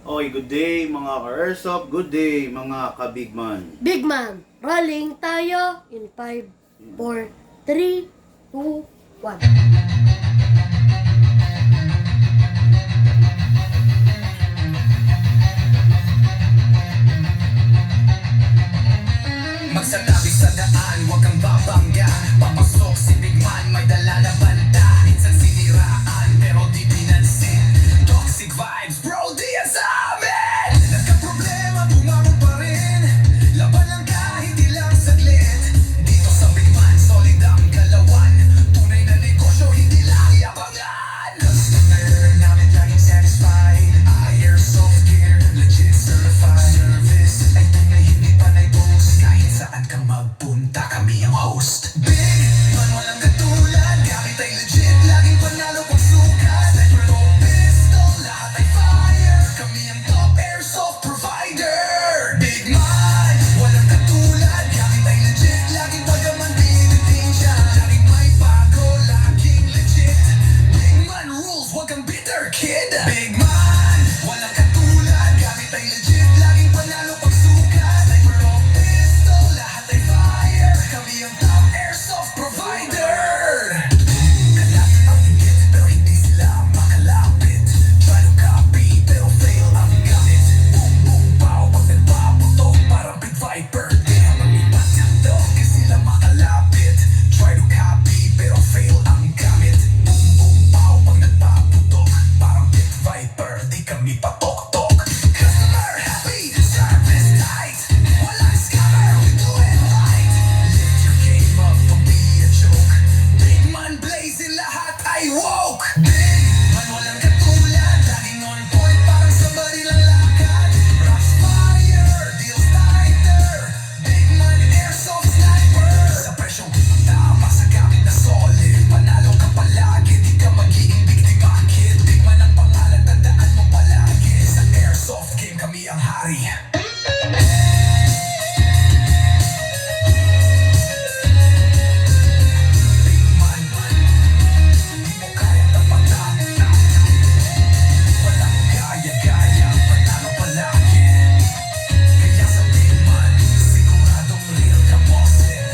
Okay, good day mga ka-airsoft, good day mga ka-bigman. Big man, rolling tayo in 5, 4, 3, 2, 1. Magsatabi sa daan, huwag kang babangga. Papasok si Big Man, may dala na banda. Minsan siniraan, pero di pinansin. Toxic vibes, bro, di yan sa amin. Nagka-problema, bumangon pa rin. Laban lang kahit ilang saglit. Dito sa Big Man, solid ang galawan. Tunay na negosyo, hindi lang yabangan. Customer namin laging satisfied. Airsoft gear, legit certified. Service ay tunay, hindi panay boast. Kahit saan ka magpunta, kami ang host. Big Man, walang katulad. Gamit ay legit, laging panalo pag sukat. Sniper o pistol, lahat ay fire. Kami ang top airsoft provider. Big Man, walang katulad. Gamit ay legit, laging pagaman binitin siya. Laging may bago, laging legit. Big Man rules, wag kang bitter, kid. Big Man, walang katulad. Gamit ay legit, laging panalo pag sukat. Sniper o pistol, lahat ay fire. Kami ang top airsoft provider. Kalat ang inggit, pero hindi sila makalapit. Try to copy, pero fail ang gamit. Boom, boom, pow, pag nagpaputok, parang Big Viper. Di na malipat ng dog, di sila makalapit. Try to copy, pero fail ang gamit. Boom, boom, pow, pag nagpaputok, parang Big Viper. Di kami patok-tok. Customer happy, service tight. Walang scammer, we do it right. Lift your game up, don't be a joke. Big Man blazing, lahat ay woke. Big Man, walang katulad. Laging on point, parang somebody lang lakad. Rocks fire, deals tighter. Big Man, airsoft sniper. Sa presyong tama, sa gamit na solid. Panalo ka palagi, di ka magiging biktima, kid. Big Man ang pangalan, tandaan mo palagi. Sa airsoft game, kami ang hari. Big Man, di mo kaya tapatan. Walang gaya-gaya, panalo palagi. Kaya sa Big Man, siguradong real ka, bossin.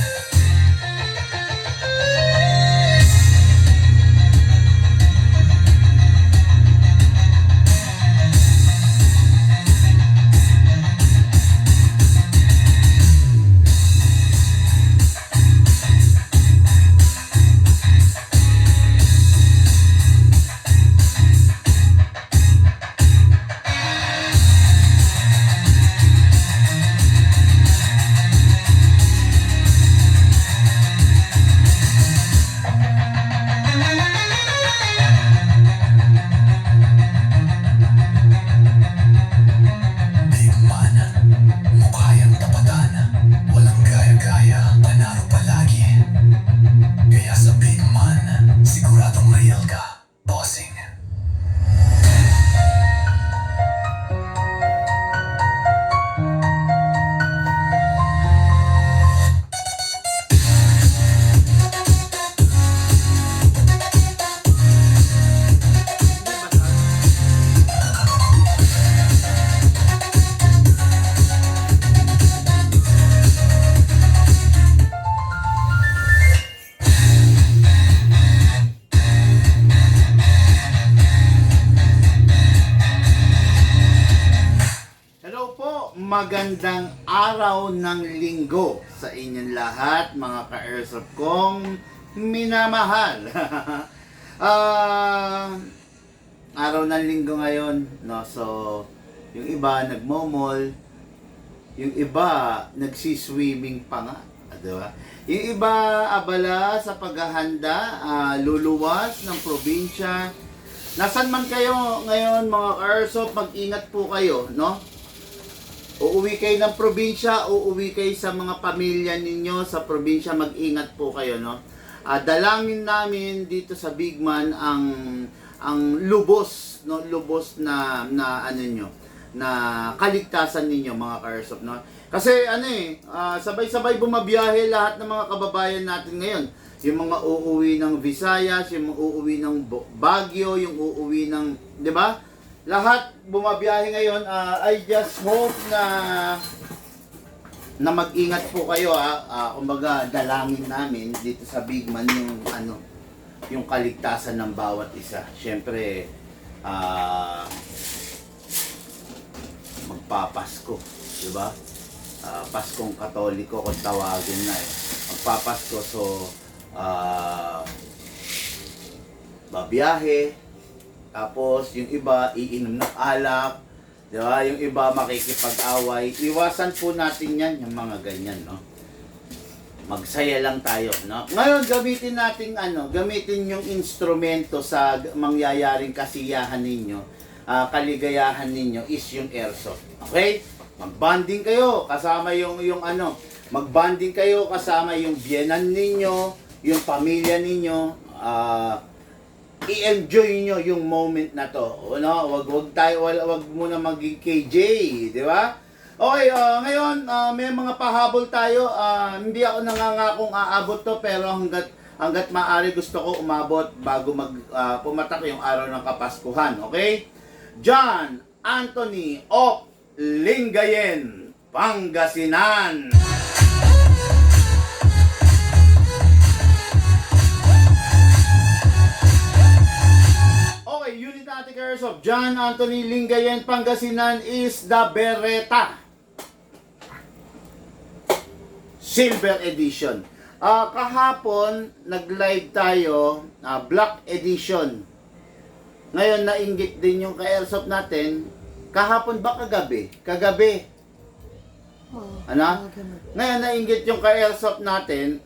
Big Man, mo kayang tapatan. Walang gaya-gaya, panalo palagi. Kaya sa Big Man, siguradong real ka, bossing. Hello po, magandang araw ng linggo sa inyong lahat mga ka-airsoft kong minamahal. Araw ng linggo ngayon, no? So, yung iba nagmomol, yung iba nagsiswimming pa nga, di ba? Yung iba abala sa paghahanda, luluwas ng probinsya. Nasaan man kayo ngayon mga ka-airsoft, mag-ingat po kayo, no? Uuwi kayo ng probinsya, uuwi kayo sa mga pamilya ninyo sa probinsya, mag-ingat po kayo, no? Dalangin namin dito sa Big Man ang lubos, no? Lubos na ano nyo, na kaligtasan ninyo mga ka-airsoft, no? Kasi sabay-sabay bumabiyahe lahat ng mga kababayan natin ngayon. Yung mga uuwi ng Visayas, yung mga uuwi ng Baguio, yung uuwi ng, 'di ba? lahat bumabiyahe ngayon, I just hope na mag-ingat po kayo kumbaga dalangin namin dito sa Big Man yung kaligtasan ng bawat isa. Siyempre magpapasko, di ba? Paskong Katoliko kung tawagin na magpapasko, so babiyahe, tapos yung iba iinom ng alak, di ba? Yung iba makikipag-away. Iwasan po natin yan, yung mga ganyan, no? Magsaya lang tayo, no? Ngayon, gamitin yung instrumento sa mangyayaring kasiyahan ninyo, kaligayahan ninyo is yung airsoft. Okay? Mag-bonding kayo kasama mag-bonding kayo kasama yung biyenan ninyo, yung pamilya ninyo, i-enjoy nyo yung moment na to. No? Wag muna maging KJ, di ba? Okay, ngayon may mga pahabol tayo. Hindi ako nangangakong aabot to, pero hanggat maaari gusto ko umabot bago pumatak yung araw ng Kapaskuhan. Okay? John Anthony of Lingayen, Pangasinan. Okay, unit natin of John Anthony Lingayen, Pangasinan is the Beretta Silver Edition. Kahapon nag-live tayo, Black Edition. Ngayon nainggit din yung ka-airsoft natin. Kahapon ba kagabi? Kagabi. Ano? Ngayon nainggit yung ka-airsoft natin,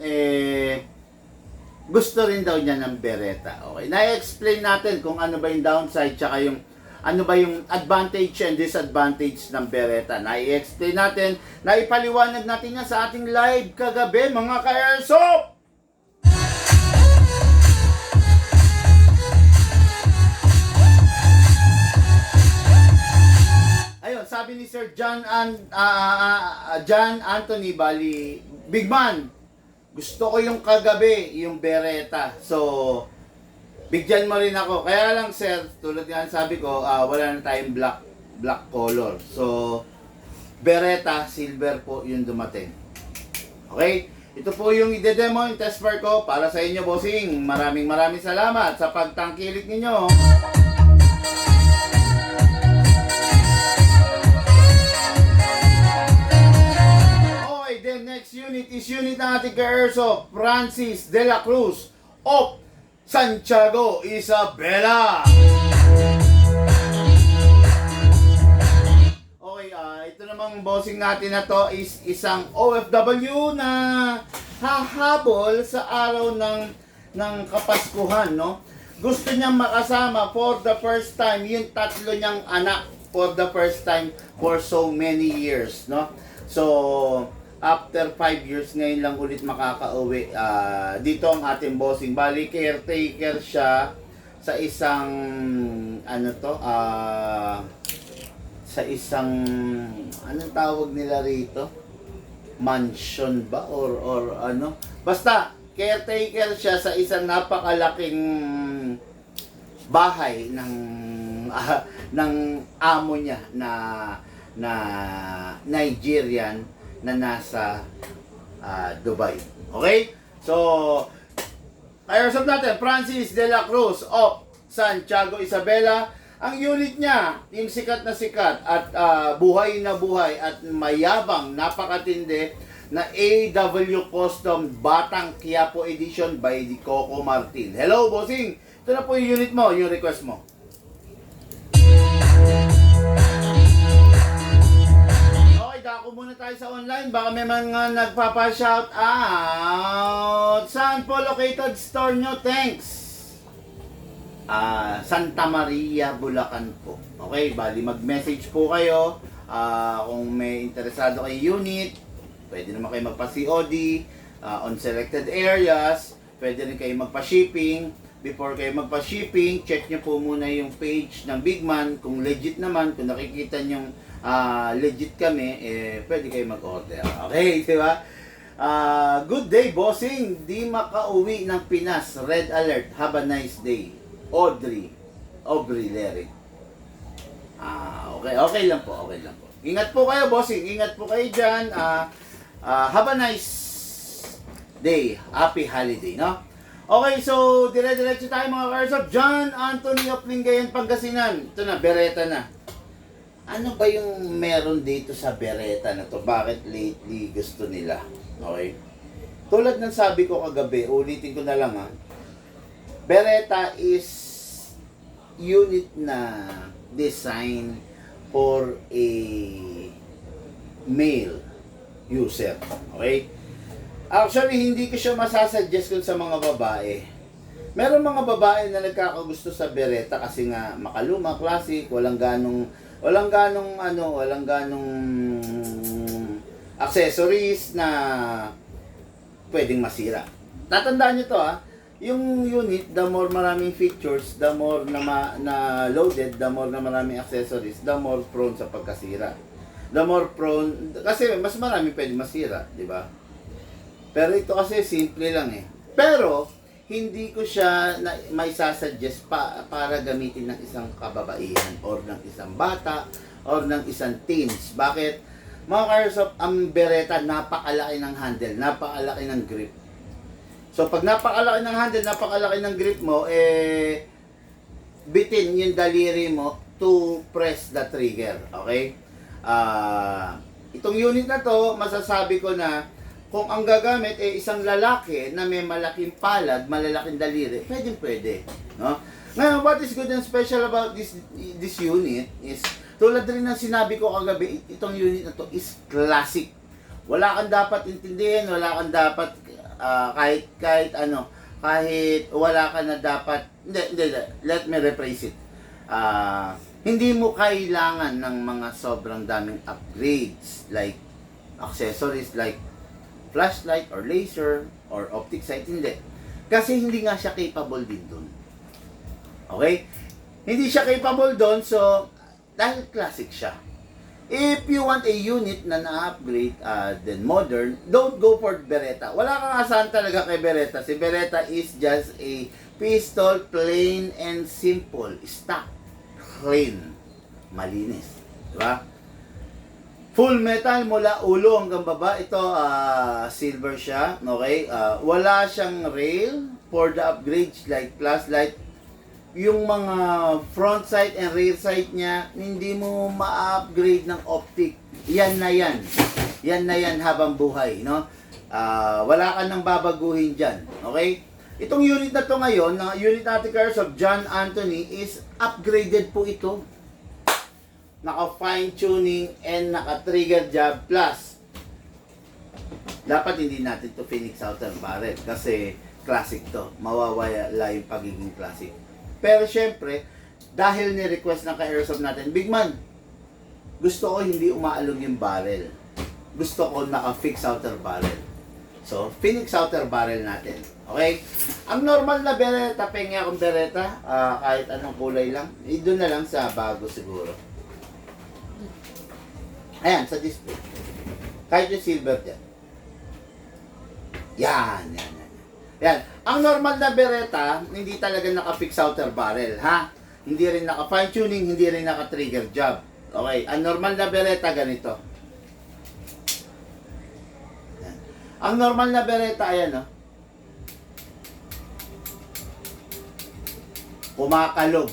gusto rin daw niya ng Beretta. Okay, na-explain natin kung ano ba yung downside tsaka yung ano ba yung advantage and disadvantage ng Beretta. Na-explain natin, naipaliwanag natin yan sa ating live kagabi, mga ka-airsoft! Ayun, sabi ni Sir John Anthony Bali, Big Man, gusto ko yung kagabi, yung Beretta. So, bigyan mo rin ako. Kaya lang, sir, tulad nga sabi ko, wala na tayong black color. So, Beretta, silver po yung dumating. Okay? Ito po yung ide-demo, yung test bar ko para sa inyo, bossing. Maraming salamat sa pagtangkilik ninyo. Next unit is unit natin ka-airsoft, Francis de la Cruz of Santiago, Isabela. Okay, ito namang bossing natin na to is isang OFW na hahabol sa araw ng Kapaskuhan, no? Gusto niyang makasama for the first time yung tatlo niyang anak for the first time for so many years, no? So, after 5 years, ngayon lang ulit makakauwi. Dito ang ating bossing. Bali, caretaker siya sa isang, sa isang, anong tawag nila rito? Mansion ba? Or ano? Basta, caretaker siya sa isang napakalaking bahay ng amo niya na Nigerian na nasa Dubai. Okay? So, airsoft natin, Francis de la Cruz of Santiago, Isabela. Ang unit niya, yung sikat na sikat at buhay na buhay at mayabang, napakatindi na AW Custom Batang Quiapo Edition by the Coco Martin. Hello, bossing! Ito na po yung unit mo, yung request mo. Dako muna tayo sa online. Baka may mga nagpapa-shout out. Saan po located store nyo? Thanks. Santa Maria, Bulacan po. Okay, bali mag-message po kayo. Kung may interesado kay unit, pwede naman kayo magpa-COD on selected areas. Pwede rin kayo magpa-shipping. Before kayo magpa-shipping, check nyo po muna yung page ng Big Man. Kung legit naman, kung nakikita nyo legit kami, pwede kayo mag-order. Okay, di ba? Good day, bossing. Di makauwi ng Pinas. Red alert. Have a nice day. Aubrey Lery. Okay lang po, okay lang po. Ingat po kayo, bossing. Ingat po kayo dyan. Have a nice day. Happy holiday, no? Okay, so dire-diretso tayo mga Karsop. John Anthony of Lingayen, Pangasinan. Ito na, Beretta na. Ano ba yung meron dito sa Beretta na to? Bakit lately gusto nila? Okay? Tulad ng sabi ko kagabi, ulitin ko na lang ha. Beretta is unit na design for a male user. Okay? Actually, hindi ko siya masasuggest kung sa mga babae. Meron mga babae na nagkakagusto sa Beretta kasi nga makaluma, classic, walang ganong accessories na pwedeng masira. Tatandaan nyo to ha, yung unit, the more maraming features, the more na loaded, the more na maraming accessories, the more prone sa pagkasira. The more prone, kasi mas marami pwedeng masira, di ba? Pero ito kasi simple lang eh. Pero, hindi ko siya may sasuggest para gamitin ng isang kababaihan or ng isang bata or ng isang teens. Bakit? Mga Karsop, ang Beretta, napakalaki ng handle, napakalaki ng grip. So, pag napakalaki ng handle, napakalaki ng grip mo, bitin yung daliri mo to press the trigger. Okay? Itong unit na to, masasabi ko na kung ang gagamit isang lalaki na may malaking palad, malalaking daliri, pwede. No? Ngayon, what is good and special about this unit is, tulad rin ng sinabi ko kagabi, itong unit na to is classic. Wala kang dapat intindihin, wala kang dapat kahit wala ka na dapat, hindi, let me rephrase it. Hindi mo kailangan ng mga sobrang daming upgrades, like accessories, like flashlight or laser or optic sight, hindi. Kasi hindi nga siya capable din doon. Okay? Hindi siya capable doon, so dahil classic siya. If you want a unit na na-upgrade, then modern, don't go for Beretta. Wala kang asahan talaga kay Beretta. Si Beretta is just a pistol, plain and simple. Stock, clean, malinis. Diba? Full metal mula ulo hanggang baba. Ito, silver siya. Okay? Wala siyang rail for the upgrades like flashlight. Yung mga front sight and rear sight niya, hindi mo ma-upgrade ng optic. Yan na yan. Yan na yan habang buhay. No? Wala ka nang babaguhin dyan. Okay? Itong unit na to ngayon, na unit natin of John Anthony, is upgraded po ito. Naka fine tuning and naka trigger job plus dapat hindi natin to Phoenix outer barrel kasi classic to, mawawala yung pagiging classic. Pero syempre dahil ni-request ng ka-airsoft natin, Big Man, gusto ko hindi umaalog yung barrel, gusto ko naka fix outer barrel, so Phoenix outer barrel natin. Okay, ang normal na Beretta, pengi akong Beretta, kahit anong kulay lang, doon na lang sa bago siguro. Ayan, sa display. Kahit yung silver dyan. Yan. Yan. Ang normal na Beretta, hindi talaga naka-fix outer barrel, ha? Hindi rin naka-fine tuning, hindi rin naka-trigger job. Okay, ang normal na Beretta, ganito. Yan. Ang normal na Beretta, ayan, no? Umakalog.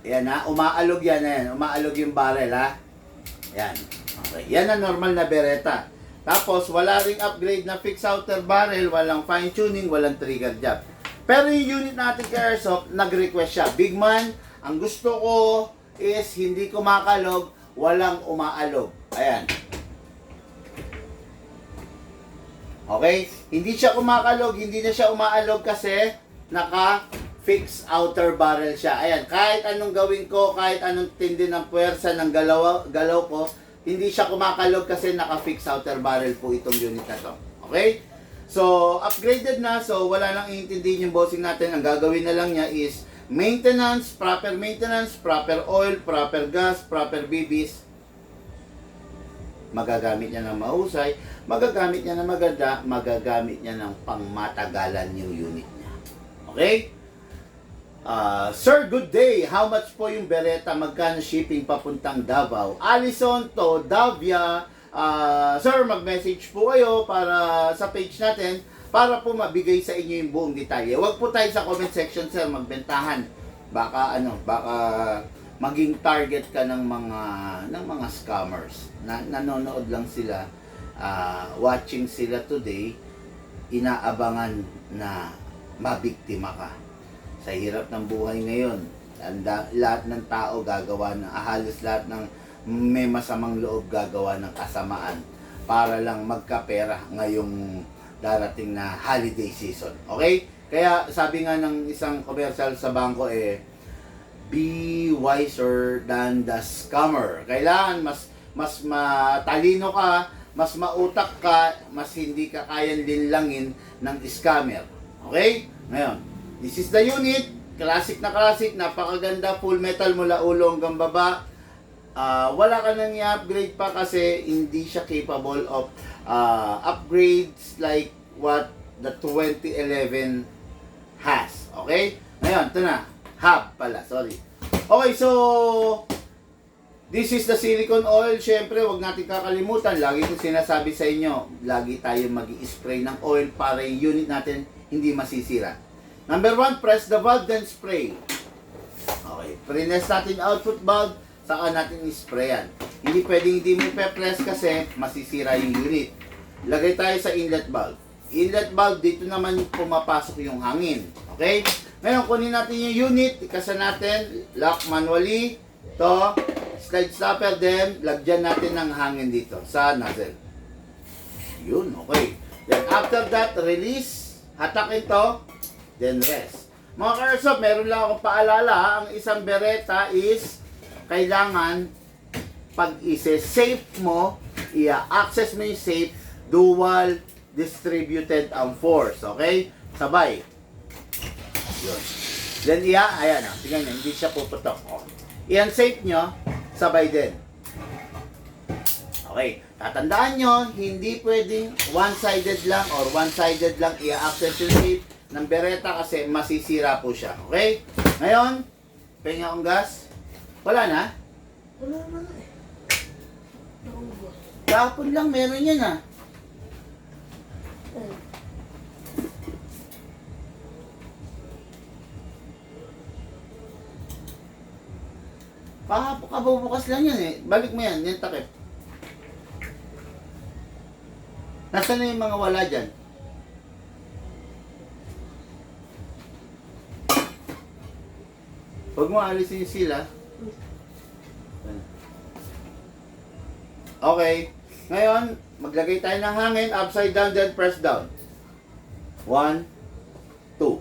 Yan, ha? Umaalog yan, ayan. Umaalog yung barrel, ha? Yan. Okay. Yan ang normal na Beretta. Tapos, wala ring upgrade na fix outer barrel, walang fine tuning, walang trigger job. Pero yung unit natin kay Airsoft, nag-request siya, Big Man, ang gusto ko is hindi kumakalog, walang umaalog. Ayan. Okay? Hindi siya kumakalog, hindi na siya umaalog kasi naka-fix outer barrel siya. Ayan. Kahit anong gawin ko, kahit anong tindi ng puwersa ng galaw ko, hindi siya kumakalog kasi naka-fix outer barrel po itong unit na to. Okay? So, upgraded na. So, wala nang iintindihin yung bossing natin. Ang gagawin na lang niya is maintenance, proper oil, proper gas, proper BBs. Magagamit niya ng mahusay, magagamit niya ng maganda, magagamit niya ng pangmatagalan yung unit niya. Okay? Sir, good day. How much po yung Beretta? Magkano shipping papuntang Davao? Alison to Davia. Sir, mag-message po kayo para sa page natin para po mabigay sa inyo yung buong detalye. Huwag po tayo sa comment section, sir, magbentahan. Baka maging target ka ng mga scammers. Nanonood lang sila, watching sila today, inaabangan na mabiktima ka. Sa hirap ng buhay ngayon, lahat ng tao gagawa halos lahat ng may masamang loob gagawa ng kasamaan para lang magkapera ngayong darating na holiday season. Okay? Kaya sabi nga ng isang commercial sa bangko be wiser than the scammer. Kailangan mas matalino ka, mas mautak ka, mas hindi ka kayang linlangin ng scammer. Okay? Ngayon, this is the unit, classic, napakaganda, full metal mula ulo hanggang baba. Wala ka nang i-upgrade pa kasi hindi siya capable of upgrades like what the 2011 has. Okay? Ngayon, ito na. Hub pala, sorry. Okay, so this is the silicone oil. Siyempre, wag natin kakalimutan. Lagi ko sinasabi sa inyo, lagi tayo mag-i-spray ng oil para yung unit natin hindi masisira. Number 1, press the valve, then spray. Okay, press natin output valve, saka natin i-sprayan. Hindi pwedeng hindi mo pe-press kasi masisira yung unit. Lagay tayo sa inlet valve. Inlet valve, dito naman pumapasok yung hangin. Okay? Ngayon, kunin natin yung unit, ikasa natin, lock manually, to, slide stopper, then lagyan natin ng hangin dito sa nozzle. Yun, okay. Then after that, release, hatakin to, then rest. Mga ka-airsoft, meron lang akong paalala. Ang isang Beretta is kailangan pag ise-safe mo, i-access mo yung safe, dual distributed ang force. Okay? Sabay. Yun. Then ayan na. Tingnan nyo, hindi siya puputok. Oh. I-unsafe nyo, sabay din. Okay. Tatandaan nyo, hindi pwedeng one-sided lang or one-sided lang i-access yung safe ng Beretta kasi masisira po siya. Okay? Ngayon, pahinga akong gas. Wala na? Wala na eh. Naubos. Kahapon lang meron yan ah. Eh. Kabubukas lang yan eh. Balik mo yan, yan takip. Nasaan na yung mga wala dyan? Huwag mo alisin yung sila. Okay. Ngayon, maglagay tayo ng hangin. Upside down, then press down. 1, 2.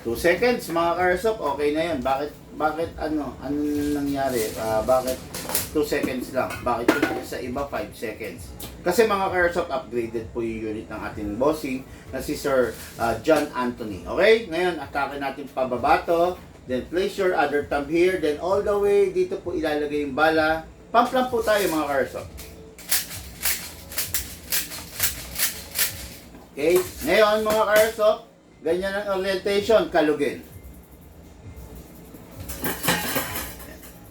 2 seconds, mga ka-airsoft. Okay na yun. Bakit ano nangyari? Bakit 2 seconds lang? Bakit yung sa iba 5 seconds? Kasi mga ka-airsoft, upgraded po yung unit ng ating bossing na si Sir John Anthony. Okay? Ngayon, atake natin pababa to. Then place your other thumb here. Then all the way, dito po ilalagay yung bala. Pump lang po tayo mga ka-airsoft. Okay? Ngayon mga ka-airsoft, ganyan ang orientation, kalugin.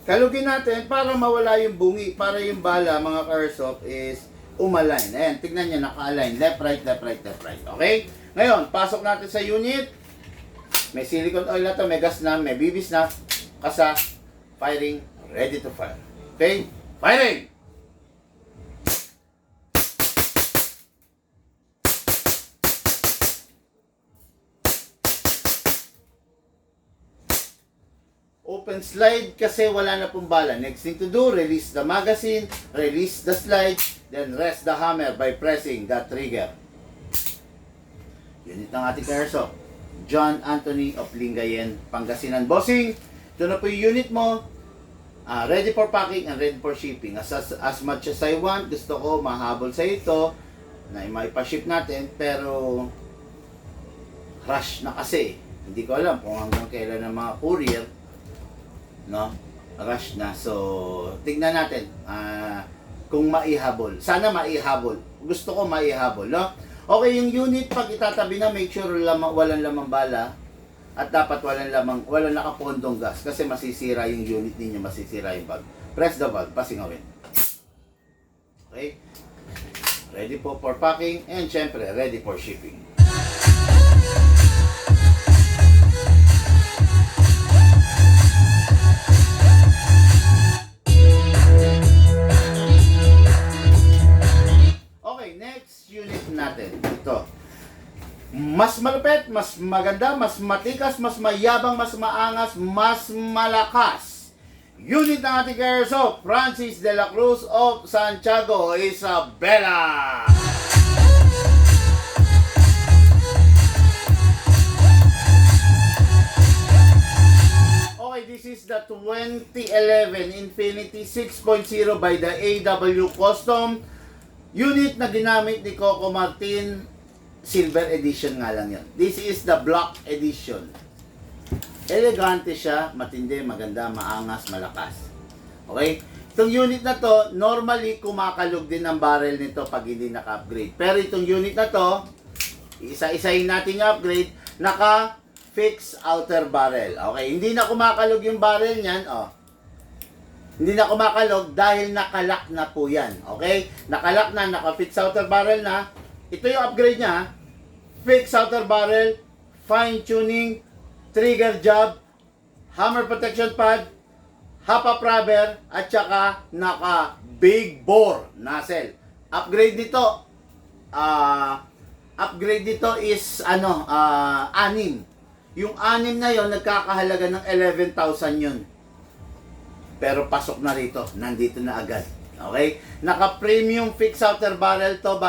Kalugin natin para mawala yung bungi, para yung bala mga ka-airsoft is umalign. Ayan, tignan nyo, naka-align. Left, right, left, right, left, right. Okay? Ngayon, pasok natin sa unit. May silicone oil na to, may gas na, may bibis na. Kasa, firing, ready to fire. Okay? Firing! Open slide kasi wala na pong bala. Next thing to do, release the magazine, release the slide, then rest the hammer by pressing the trigger. Unit ng ating airsoft. John Anthony of Lingayen, Pangasinan. Bossing, ito na po yung unit mo. Ready for packing and ready for shipping. As much as I want, gusto ko mahabol sa ito na maipa-ship natin, pero rush na kasi. Hindi ko alam kung hanggang kailan ng mga courier, no? Rush na. So, tignan natin kung maihabol. Sana maihabol. Gusto ko maihabol, no? Okay, yung unit pag itatabi na, make sure walang lamang bala. at dapat walang nakapondong gas kasi masisira yung unit ninyo, masisira yung valve. Press the valve, pasingawin. Okay? Ready po for packing and syempre ready for shipping. Okay, next unit natin. Ito. Mas malupit, mas maganda, mas matikas, mas mayabang, mas maangas, mas malakas. Unit ng ating Airsoft, Francis de la Cruz of Santiago, Isabela. Okay, this is the 2011 Infinity 6.0 by the AW Custom. Unit na ginamit ni Coco Martin. Silver edition nga lang yun. This is the black edition. Elegante siya, matindi, maganda, maangas, malakas. Okay? Itong unit na to, normally kumakalog din ang barrel nito pag hindi naka-upgrade. Pero itong unit na to, isa-isahin natin yung upgrade, naka-fix outer barrel. Okay? Hindi na kumakalog yung barrel niyan, oh. Hindi na kumakalog dahil nakalak na po yan. Okay? Nakalak na, naka-fix outer barrel na. Ito yung upgrade niya. Fix outer barrel, fine tuning, trigger job, hammer protection pad, hop-up rubber, at saka naka big bore nozzle. Upgrade dito is 6. Yung 6 na yon nagkakahalaga ng 11,000 yun. Pero pasok na rito, nandito na agad. Okay? Naka premium fix outer barrel to,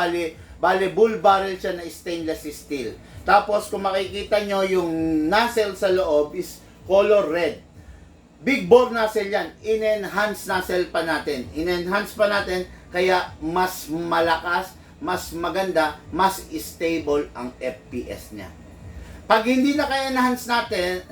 bali bull barrel siya na stainless steel. Tapos kung makikita nyo yung nozzle sa loob is color red. Big bore nozzle yan. In-enhance nozzle pa natin. In-enhance pa natin kaya mas malakas, mas maganda, mas stable ang FPS niya. Pag hindi naka-enhance natin,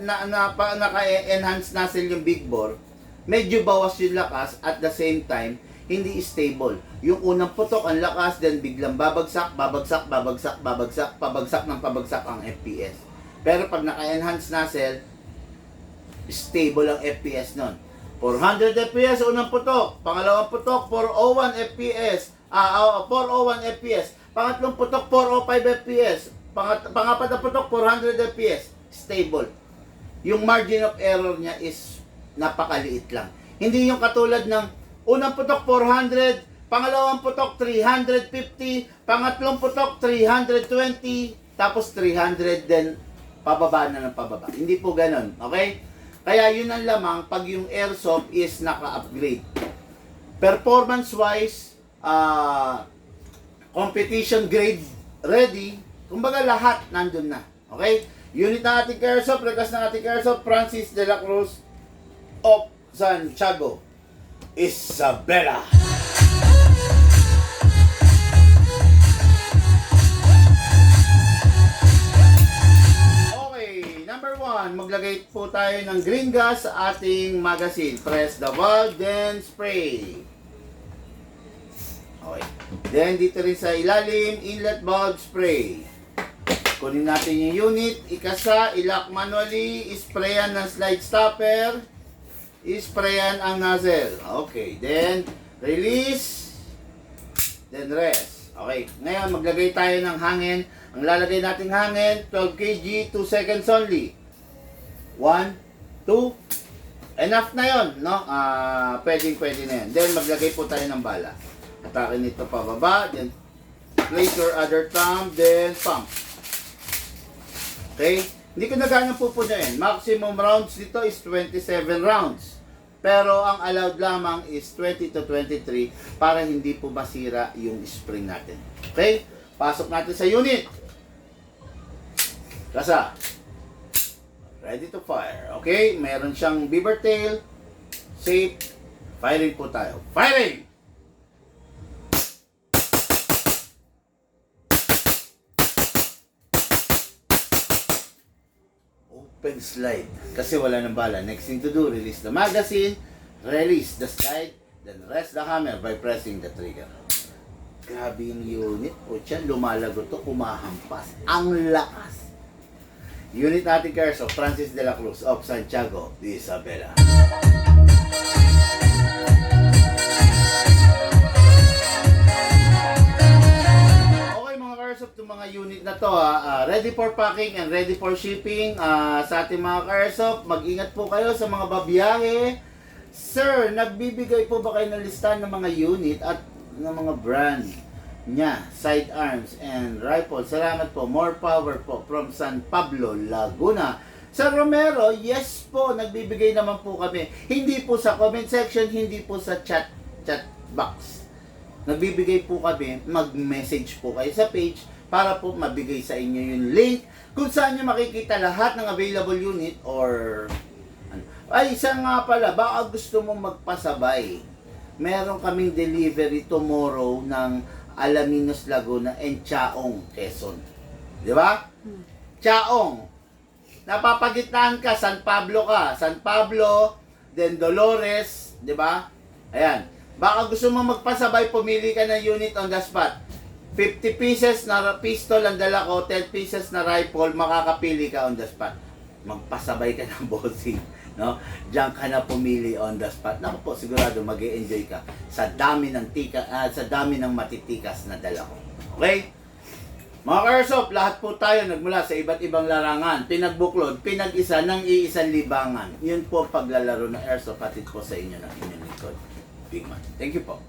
naka-enhance nozzle yung big bore, medyo bawas yung lakas at the same time hindi stable. Yung unang putok ang lakas, then biglang babagsak ng pabagsak ang FPS. Pero pag naka-enhance nozzle, stable ang FPS nun. 400 FPS unang putok, pangalawang putok 401 FPS, 401 FPS, pangatlong putok 405 FPS, pangapat na putok 400 FPS, stable. Yung margin of error niya is napakaliit lang. Hindi yung katulad ng unang putok 400, pangalawang putok 350, pangatlong putok 320, tapos 300 then pababa na ng pababa. Hindi po ganon, okay? Kaya yun ang lamang pag yung airsoft is naka-upgrade. Performance-wise, competition grade ready, kumbaga lahat nandun na, okay? Unit ng ating airsoft, request ng ating airsoft, Francis de la Cruz of Santiago, Isabela. Okay, number 1, maglagay po tayo ng green gas sa ating magazine. Press the valve, then spray. Okay. Then dito rin sa ilalim, inlet valve spray. Kunin natin yung unit, ikasa, ilock manually, sprayan ng slide stopper. Isprayan ang nozzle. Okay. Then, release. Then, rest. Okay. Ngayon, maglagay tayo ng hangin. Ang lalagay nating hangin, 12 kg, 2 seconds only. 1, 2. Enough na yon, no? Pwede na yan. Then, maglagay po tayo ng bala. Atakin ito pababa. Then, place your other thumb. Then, pump. Okay? Hindi ko na ganyan pupunayin. Maximum rounds dito is 27 rounds. Pero ang allowed lamang is 20 to 23 para hindi po masira yung spring natin. Okay? Pasok natin sa unit. Kasa. Ready to fire. Okay? Meron siyang beaver tail. Safe. Firing po tayo. Firing! Open slide. Kasi wala ng bala. Next thing to do, release the magazine, release the slide, then rest the hammer by pressing the trigger. Grabe yung unit. O tiyan, lumalago to, kumahampas. Ang lakas. Unit natin Airsoft, Francis de la Cruz of Santiago de Isabela. Okay mga Airsoft, itong mga unit na to ready for packing and ready for shipping. Sa ating mga Airsoft, mag-ingat po kayo sa mga babiyahe. Sir, nagbibigay po ba kayo ng listahan ng mga unit at ng mga brand niya, sidearms and rifle? Salamat po. More power po from San Pablo, Laguna. Sa Romero, yes po, nagbibigay naman po kami. Hindi po sa comment section, hindi po sa chat box. Nagbibigay po kami, mag-message po kayo sa page para po mabigay sa inyo yung link kung saan nyo makikita lahat ng available unit or ay, isa nga pala, baka gusto mo magpasabay. Meron kaming delivery tomorrow ng Alaminos, Laguna and Chaong, Quezon. Di ba? Chaong. Napapagitnaan ka, San Pablo ka. San Pablo, then Dolores, di ba? Ayan. Baka gusto mo magpasabay, pumili ka ng unit on the spot. 50 pieces na pistol ang dala ko, 10 pieces na rifle, makakapili ka on the spot. Magpasabay ka ng bossing. No? Diyan ka na pumili on the spot. Naku po, sigurado mag-e-enjoy ka sa dami ng sa dami ng matitikas na dala ko. Okay? Mga Airsoft, lahat po tayo nagmula sa iba't ibang larangan, pinagbuklod, pinag-isa ng iisang libangan. Yun po paglalaro ng Airsoft, patid po sa inyo ng inyong likod. Big man. Thank you po.